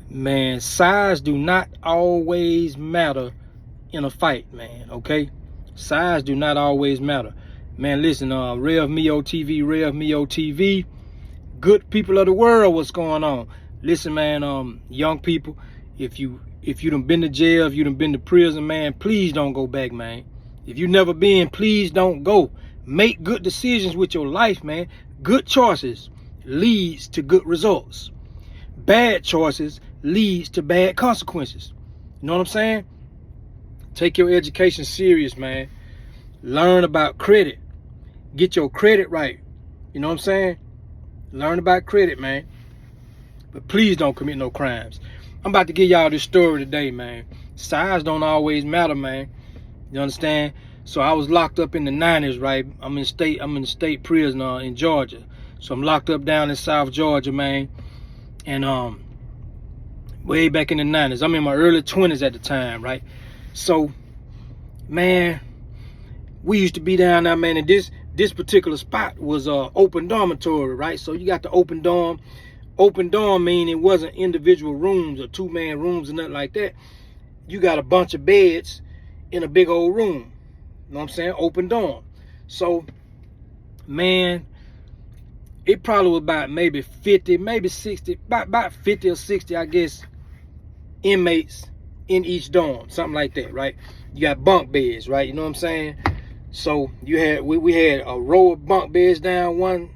Man, size do not always matter in a fight, man, okay? Size do not always matter. Man, listen, Rev Mio TV, Rev Mio TV, good people of the world, what's going on? Listen, man, young people, if you done been to jail, if you done been to prison, man, please don't go back, man. If you never been, please don't go. Make good decisions with your life, man. Good choices leads to good results. Bad choices leads to bad consequences. You know what I'm saying? Take your education serious, man. Learn about credit. Get your credit right. You know what I'm saying? Learn about credit, man. But please don't commit no crimes. I'm about to give y'all this story today, man. Size don't always matter, man. You understand? So I was locked up in the 90s, right? I'm in the state prison in Georgia. So I'm locked up down in South Georgia, man. And way back in the 90s. I'm in my early 20s at the time, right? So, man, we used to be down there, man, and this particular spot was open dormitory, right? So you got the open dorm. Open dorm meaning it wasn't individual rooms or two-man rooms or nothing like that. You got a bunch of beds in a big old room. You know what I'm saying? Open dorm. So, man, it probably was about maybe 50, maybe 60, about 50 or 60, I guess, inmates in each dorm, something like that, right? You got bunk beds, right? You know what I'm saying? So you had we had a row of bunk beds down one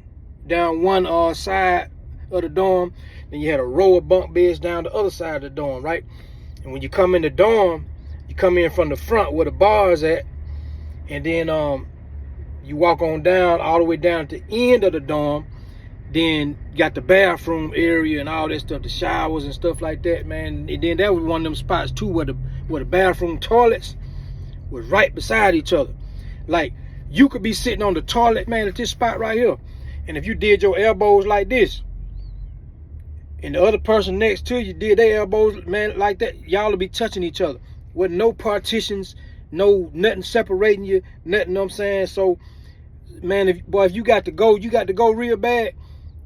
side of the dorm, then you had a row of bunk beds down the other side of the dorm, right? And when you come in the dorm, you come in from the front where the bar's at, and then you walk on down all the way down to the end of the dorm. Then you got the bathroom area and all that stuff, the showers and stuff like that, man. And then that was one of them spots too where the bathroom toilets was right beside each other. Like, you could be sitting on the toilet, man, at this spot right here. And if you did your elbows like this, and the other person next to you did their elbows, man, like that, y'all would be touching each other. With no partitions, nothing separating you, nothing, know what I'm saying? So, man, if you got to go real bad.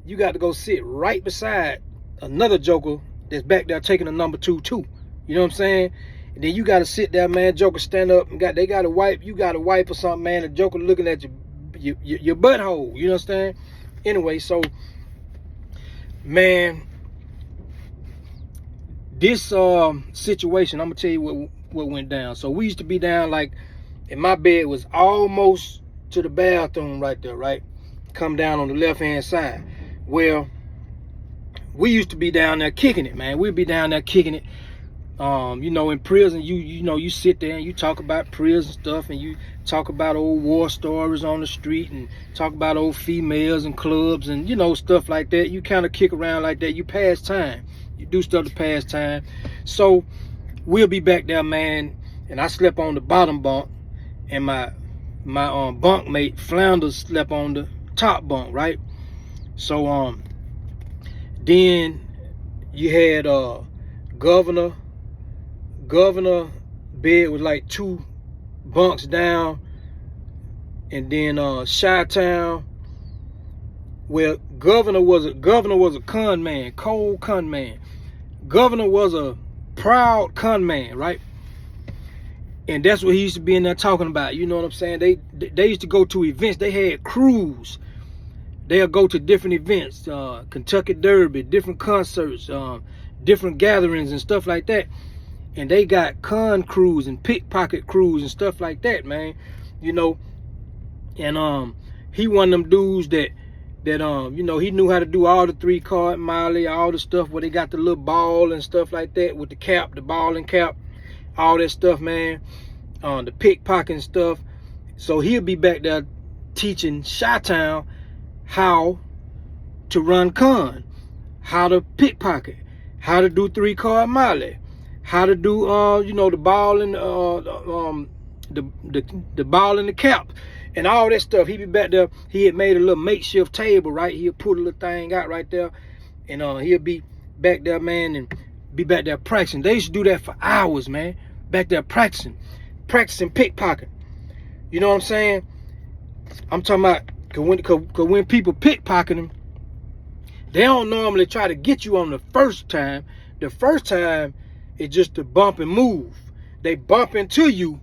You got to go sit right beside another joker that's back there taking a number 2 too. You know what I'm saying? And then you got to sit there, man. Joker stand up and they got to wipe. You got to wipe or something, man. The joker looking at your butthole. You know what I'm saying? Anyway, so, man, this situation, I'm gonna tell you what went down. So we used to be down, like, and my bed was almost to the bathroom right there, right? Come down on the left hand side. Well, we used to be down there kicking it, man. We'd be down there kicking it. You know, in prison, you know, you sit there and you talk about prison stuff, and you talk about old war stories on the street, and talk about old females and clubs and, you know, stuff like that. You kind of kick around like that. You pass time. You do stuff to pass time. So we'll be back there, man, and I slept on the bottom bunk, and my bunk mate Flounders slept on the top bunk, right? So then you had governor bed was like 2 bunks down, and then Chi-Town. Well, governor was a con man, cold con man. Governor was a proud con man, right? And that's what he used to be in there talking about. You know what I'm saying? They used to go to events. They had crews. They'll go to different events, Kentucky Derby, different concerts, different gatherings and stuff like that. And they got con crews and pickpocket crews and stuff like that, man. You know, and he one of them dudes that you know, he knew how to do all the 3-card Molly, all the stuff where they got the little ball and stuff like that with the cap, the ball and cap, all that stuff, man. The pickpocket stuff. So he'll be back there teaching Chi-Town how to run con, how to pickpocket, how to do 3-card Molly, how to do you know, the ball and the ball and the cap and all that stuff. He be back there. He had made a little makeshift table, right? He'll put a little thing out right there, and he'll be back there, man, and be back there practicing. They used to do that for hours, man. Back there practicing pickpocket. You know what I'm saying? I'm talking about, cause when people pickpocket them, they don't normally try to get you on the first time. The first time, it's just a bump and move. They bump into you,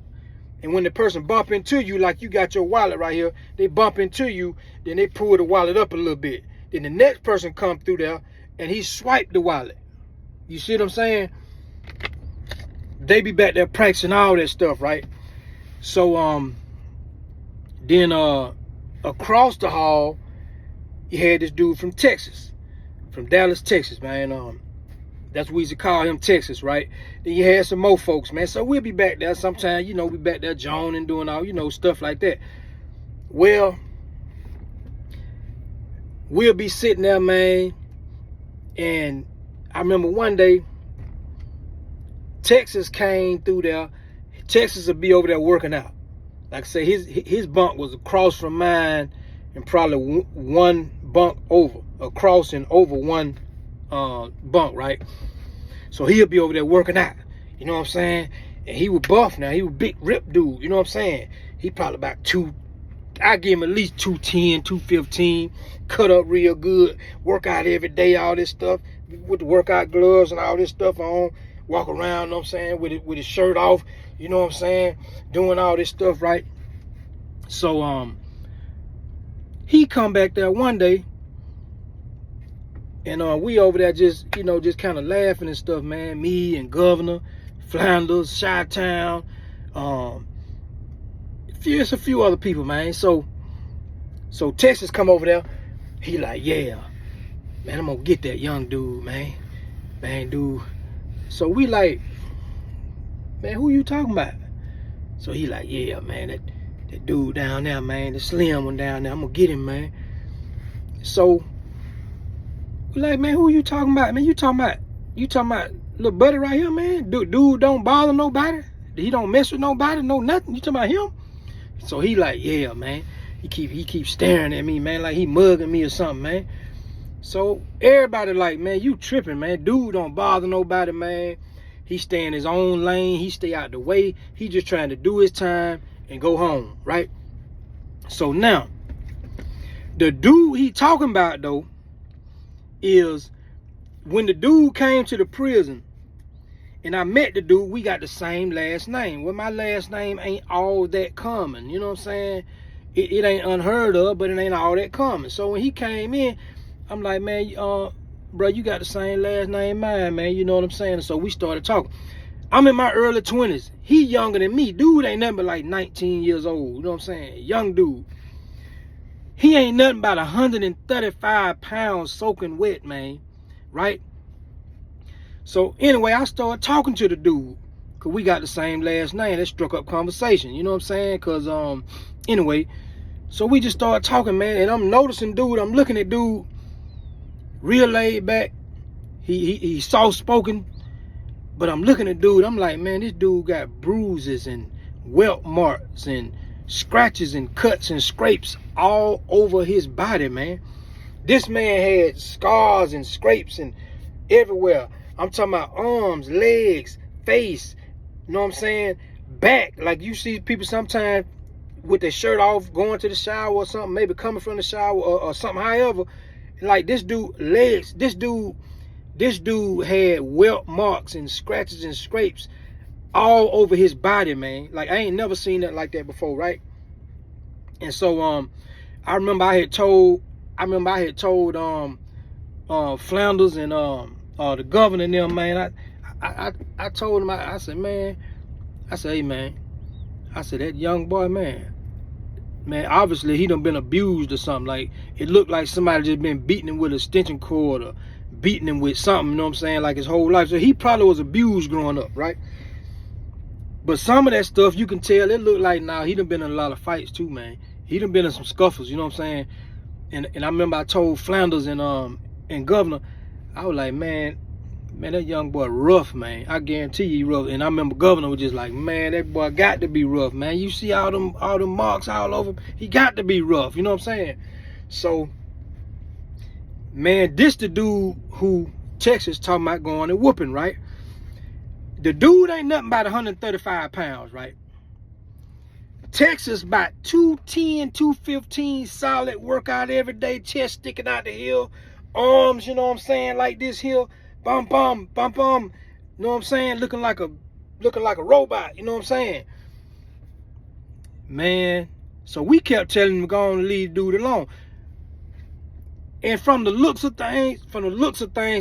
and when the person bump into you, like you got your wallet right here, they bump into you, then they pull the wallet up a little bit. Then the next person come through there, and he swipe the wallet. You see what I'm saying? They be back there practicing all that stuff, right? So then across the hall, you had this dude from Texas, from Dallas, Texas, man. That's what we used to call him, Texas, right? Then you had some more folks, man. So we'll be back there sometime, we back there joning, doing all, stuff like that. Well, we'll be sitting there, man, and I remember one day, Texas came through there. Texas would be over there working out. Like I say, his bunk was across from mine, and probably one bunk over, across and over one bunk, right? So he'll be over there working out. You know what I'm saying? And he was buff now. He was big rip dude. You know what I'm saying? He probably about I give him at least 210, 215. Cut up real good. Work out every day, all this stuff. With the workout gloves and all this stuff on. Walk around, you know what I'm saying, with his shirt off. You know what I'm saying? Doing all this stuff, right? So, he come back there one day. And we over there just kind of laughing and stuff, man. Me and Governor, Flanders, Chi-Town, it's a few other people, man. So Texas come over there. He like, yeah, man, I'm gonna get that young dude, man. Man, dude. So we like, man, who you talking about? So he like, yeah, man, that dude down there, man, the slim one down there, I'm gonna get him, man. So we like, man, who you talking about? Man, you talking about little buddy right here, man? Dude don't bother nobody. He don't mess with nobody, no nothing. You talking about him? So he like, yeah, man. He keep staring at me, man, like he mugging me or something, man. So everybody like, man, you tripping, man. Dude don't bother nobody, man. He stay in his own lane. He stay out the way. He just trying to do his time and go home, right? So now, the dude he talking about, though, is when the dude came to the prison and I met the dude, we got the same last name. Well, my last name ain't all that common. You know what I'm saying? It ain't unheard of, but it ain't all that common. So when he came in, I'm like, man, bro, you got the same last name mine, man. You know what I'm saying? So we started talking. I'm in my early 20s. He younger than me. Dude ain't nothing but like 19 years old. You know what I'm saying? Young dude. He ain't nothing about 135 pounds soaking wet, man. Right? So anyway, I started talking to the dude. Because we got the same last name. That struck up conversation. You know what I'm saying? Because, anyway. So we just started talking, man. And I'm noticing dude. I'm looking at dude. Real laid back. He soft spoken. But I'm looking at dude. I'm like, man, this dude got bruises and welt marks and scratches and cuts and scrapes all over his body, man. This man had scars and scrapes and everywhere. I'm talking about arms, legs, face, you know what I'm saying? Back. Like you see people sometimes with their shirt off going to the shower or something, maybe coming from the shower or something. However, like this dude legs, this dude had welt marks and scratches and scrapes all over his body, man. Like I ain't never seen that like that before, right? And so I remember I had told Flanders and the governor and them, man. I told him, I said, man, hey man, I said, that young boy, man, obviously he done been abused or something. Like it looked like somebody just been beating him with an extension cord or beating him with something, you know what I'm saying, like his whole life. So he probably was abused growing up, right? But some of that stuff you can tell it looked like he done been in a lot of fights too, man. He done been in some scuffles, you know what I'm saying? And I remember I told Flanders and Governor, I was like, man, that young boy rough, man. I guarantee you he rough. And I remember Governor was just like, man, that boy got to be rough, man. You see all them marks all over him? He got to be rough, you know what I'm saying? So, man, this the dude who Texas talking about going and whooping, right? The dude ain't nothing about 135 pounds, right? Texas about 210, 215, solid workout every day, chest sticking out the hill, arms, you know what I'm saying, like this here, bum bum bum bum. You know what I'm saying? Looking like a robot. You know what I'm saying? Man, so we kept telling him to go on and leave the dude alone. And from the looks of things,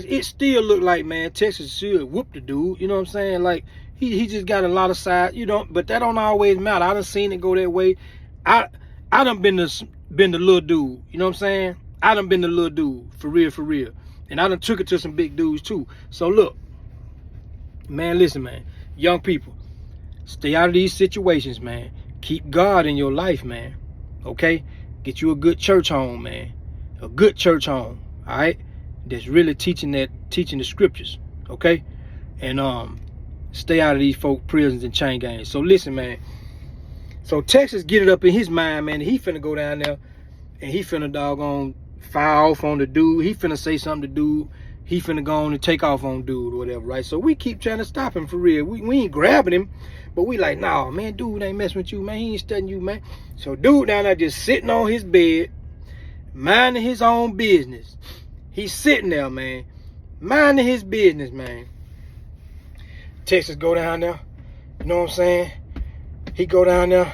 it still looked like, man, Texas should whoop the dude. You know what I'm saying? Like, he just got a lot of size, you know, but that don't always matter. I done seen it go that way. I done been the little dude. You know what I'm saying? I done been the little dude, for real. And I done took it to some big dudes too. So look, man, listen, man. Young people, stay out of these situations, man. Keep God in your life, man. Okay? Get you a good church home, man. A good church home, all right? That's really teaching the scriptures, okay? And stay out of these folk prisons and chain gangs. So listen, man. So Texas get it up in his mind, man. He finna go down there and he finna doggone fire off on the dude. He finna say something to dude. He finna go on and take off on dude or whatever, right? So we keep trying to stop him for real. We ain't grabbing him, but we like, nah, man, dude ain't messing with you, man. He ain't studying you, man. So dude down there just sitting on his bed, minding his own business. He's sitting there, man, minding his business, man. Texas go down there, you know what I'm saying? He go down there,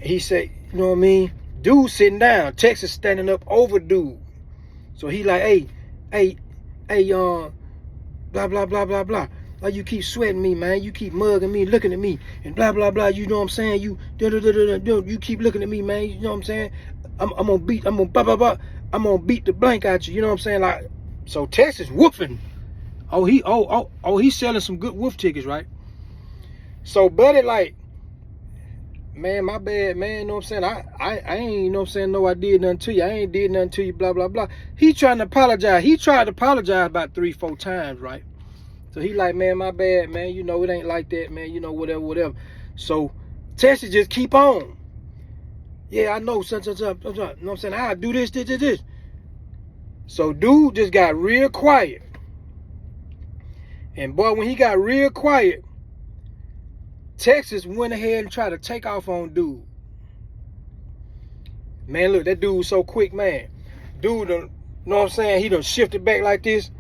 he say, you know what I mean? Dude sitting down, Texas standing up over dude. So he like, hey, blah, blah, blah, blah, blah. Like, you keep sweating me, man. You keep mugging me, looking at me, and blah, blah, blah. You know what I'm saying? You keep looking at me, man. You know what I'm saying? I'm gonna beat the blank out you. You know what I'm saying? Like, so Texas whooping. He's selling some good wolf tickets, right? So buddy, like, man, my bad, man. You know what I'm saying? I ain't, you know what I'm saying? No, I did nothing to you. I ain't did nothing to you. Blah blah blah. He trying to apologize. He tried to apologize about 3-4 times, right? So he like, man, my bad, man. You know it ain't like that, man. You know whatever. So Texas just keep on. Yeah, I know, son. You know what I'm saying? I do this. So dude just got real quiet. And boy, when he got real quiet, Texas went ahead and tried to take off on dude. Man, look, that dude was so quick, man. Dude done, you know what I'm saying? He done shifted back like this.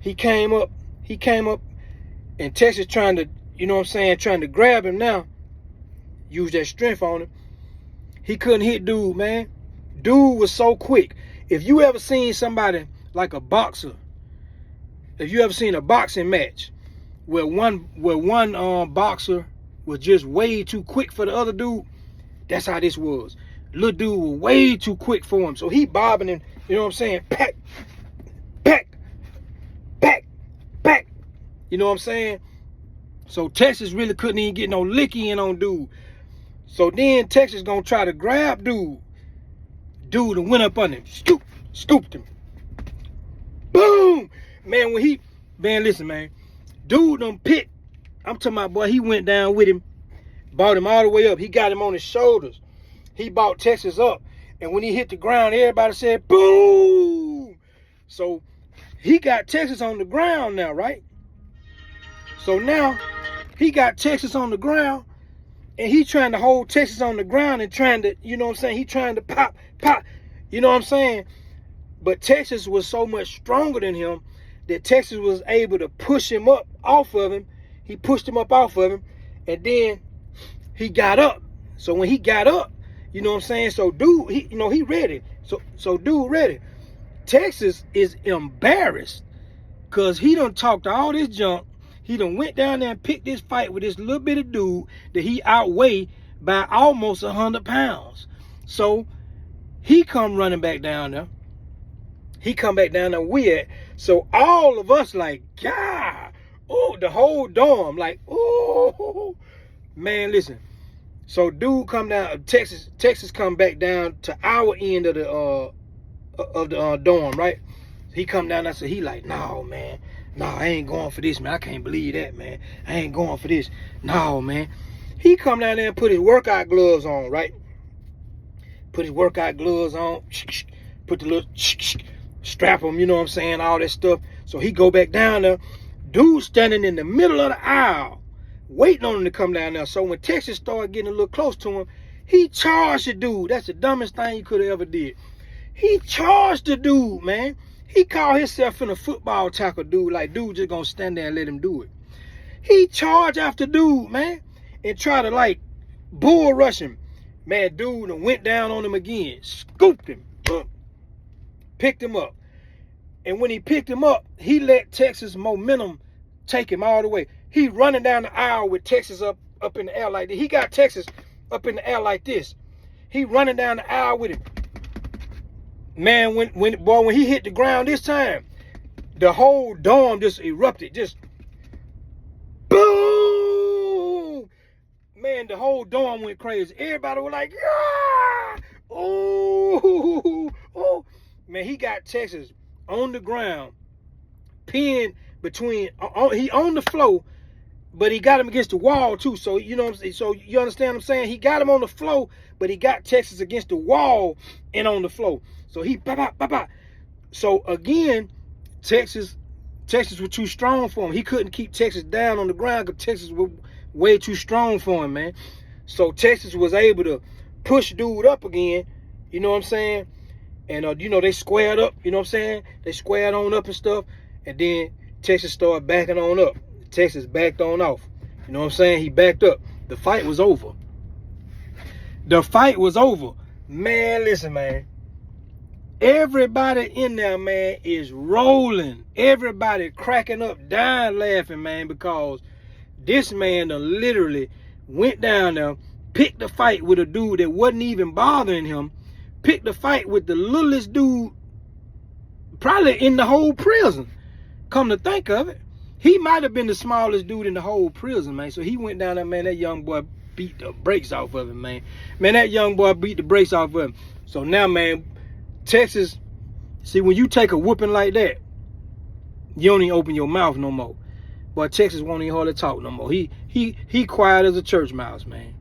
He came up, and Texas trying to, you know what I'm saying, trying to grab him now. Use that strength on him. He couldn't hit dude, man. Dude was so quick. If you ever seen somebody like a boxer, if you ever seen a boxing match where one boxer was just way too quick for the other dude, that's how this was. Little dude was way too quick for him. So he bobbing him, you know what I'm saying? Pack. You know what I'm saying? So Texas really couldn't even get no licky in on dude. So then Texas gonna try to grab dude. Dude and went up on him. Scooped him. Boom! Man, listen, man. Dude done picked. I'm talking about, boy, he went down with him. Brought him all the way up. He got him on his shoulders. He brought Texas up. And when he hit the ground, everybody said, boom! So he got Texas on the ground now, right? So now he got Texas on the ground. And he trying to hold Texas on the ground and trying to, you know what I'm saying? He trying to pop. You know what I'm saying? But Texas was so much stronger than him that Texas was able to push him up off of him. He pushed him up off of him. And then he got up. So when he got up, you know what I'm saying? So dude, he ready. So dude ready. Texas is embarrassed because he done talked all this junk. He done went down there and picked this fight with this little bitty dude that he outweighed by almost 100 pounds. So he come running back down there. He come back down there with. So all of us like, God, oh, the whole dorm like, oh, man, listen. So dude come down, Texas come back down to our end of the dorm, right? He come down there, so he like, no, man. No, I ain't going for this, man. I can't believe that, man. I ain't going for this. No, man. He come down there and put his workout gloves on, right? Put his workout gloves on. Put the little strap him, you know what I'm saying? All that stuff. So he go back down there. Dude standing in the middle of the aisle, waiting on him to come down there. So when Texas started getting a little close to him, he charged the dude. That's the dumbest thing he could have ever did. He charged the dude, man. He called himself in a football tackle, dude. Like, dude just gonna stand there and let him do it. He charged after dude, man, and try to, like, bull rush him. Man, dude went down on him again, scooped him, picked him up. And when he picked him up, he let Texas momentum take him all the way. He running down the aisle with Texas up in the air like this. He got Texas up in the air like this. He running down the aisle with him. Man, when he hit the ground this time, the whole dome just erupted. Just boom! Man, the whole dome went crazy. Everybody was like, yeah! Oh, oh. Man, he got Texas on the ground, pinned between, he on the floor, but he got him against the wall too. So, you know what I'm saying? So, you understand what I'm saying? He got him on the floor, but he got Texas against the wall and on the floor. So he, So again, Texas was too strong for him. He couldn't keep Texas down on the ground because Texas was way too strong for him, man. So Texas was able to push dude up again, you know what I'm saying? And, you know, they squared up, you know what I'm saying? They squared on up and stuff. And then Texas started backing on up. Texas backed on off. You know what I'm saying? He backed up. The fight was over. The fight was over. Man, listen, man. Everybody in there, man, is rolling. Everybody cracking up, dying laughing, man, because this man literally went down there, picked a fight with a dude that wasn't even bothering him, picked a fight with the littlest dude probably in the whole prison. Come to think of it, he might have been the smallest dude in the whole prison, man. So he went down there, man. That young boy beat the brakes off of him, man. Man, that young boy beat the brakes off of him. So now, man, Texas, see, when you take a whooping like that, you don't even open your mouth no more. But Texas won't even hardly talk no more. He quiet as a church mouse, man.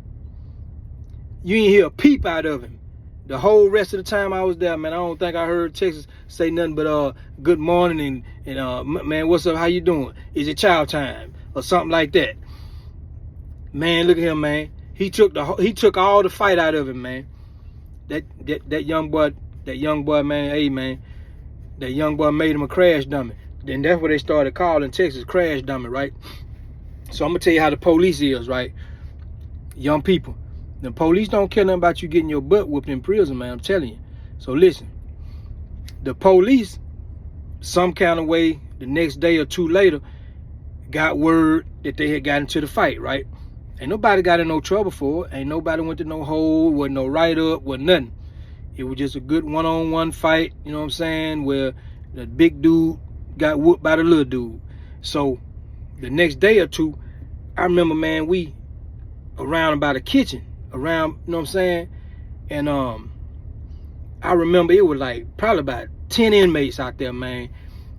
You ain't hear a peep out of him. The whole rest of the time I was there, man, I don't think I heard Texas say nothing but good morning and man, what's up, how you doing? Is it chow time? Or something like that. Man, look at him, man. He took all the fight out of him, man. That young boy, man, hey, man, that young boy made him a crash dummy. Then that's what they started calling Texas crash dummy, right? So I'm gonna tell you how the police is, right? Young people. The police don't care nothing about you getting your butt whooped in prison, man. I'm telling you. So listen, the police, some kind of way, the next day or two later, got word that they had gotten into the fight, right? Ain't nobody got in no trouble for it. Ain't nobody went to no hole, wasn't no write-up, wasn't nothing. It was just a good one-on-one fight, you know what I'm saying, where the big dude got whooped by the little dude. So the next day or two, I remember, man, we around by the kitchen, around, you know what I'm saying? And I remember it was like probably about 10 inmates out there, man.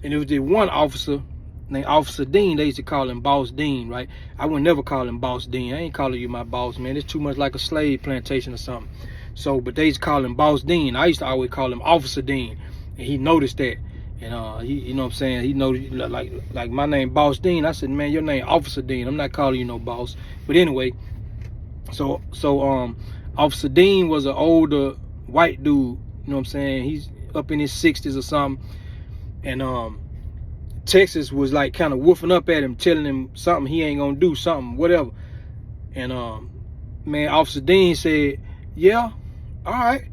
And it was this one officer named Officer Dean. They used to call him Boss Dean, right? I would never call him Boss Dean. I ain't calling you my boss, man. It's too much like a slave plantation or something. So, but they used to call him Boss Dean. I used to always call him Officer Dean. And he noticed that. And he, you know what I'm saying? He noticed, like my name Boss Dean. I said, man, your name Officer Dean. I'm not calling you no boss. But anyway, so Officer Dean was an older white dude, you know what I'm saying? He's up in his 60s or something. And Texas was like kind of woofing up at him, telling him something he ain't gonna do, something, whatever. And man, Officer Dean said, yeah, all right,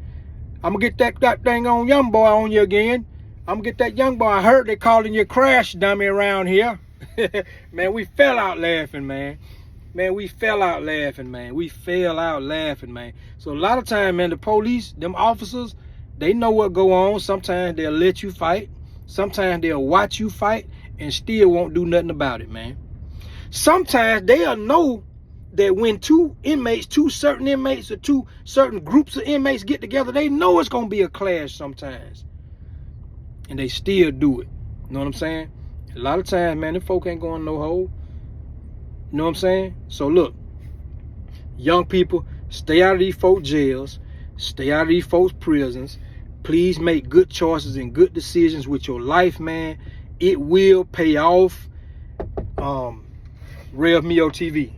I'm gonna get that dang on young boy on you again. I'm gonna get that young boy. I heard they calling you crash dummy around here. Man, we fell out laughing, man. Man, we fell out laughing, man. We fell out laughing, man. So a lot of time, man, the police, them officers, they know what go on. Sometimes they'll let you fight. Sometimes they'll watch you fight and still won't do nothing about it, man. Sometimes they'll know that when two certain inmates or two certain groups of inmates get together, they know it's going to be a clash sometimes. And they still do it. You know what I'm saying? A lot of times, man, them folk ain't going no hole. You know what I'm saying? So look, young people, stay out of these folk jails. Stay out of these folks' prisons. Please make good choices and good decisions with your life, man. It will pay off. Rev Mio TV.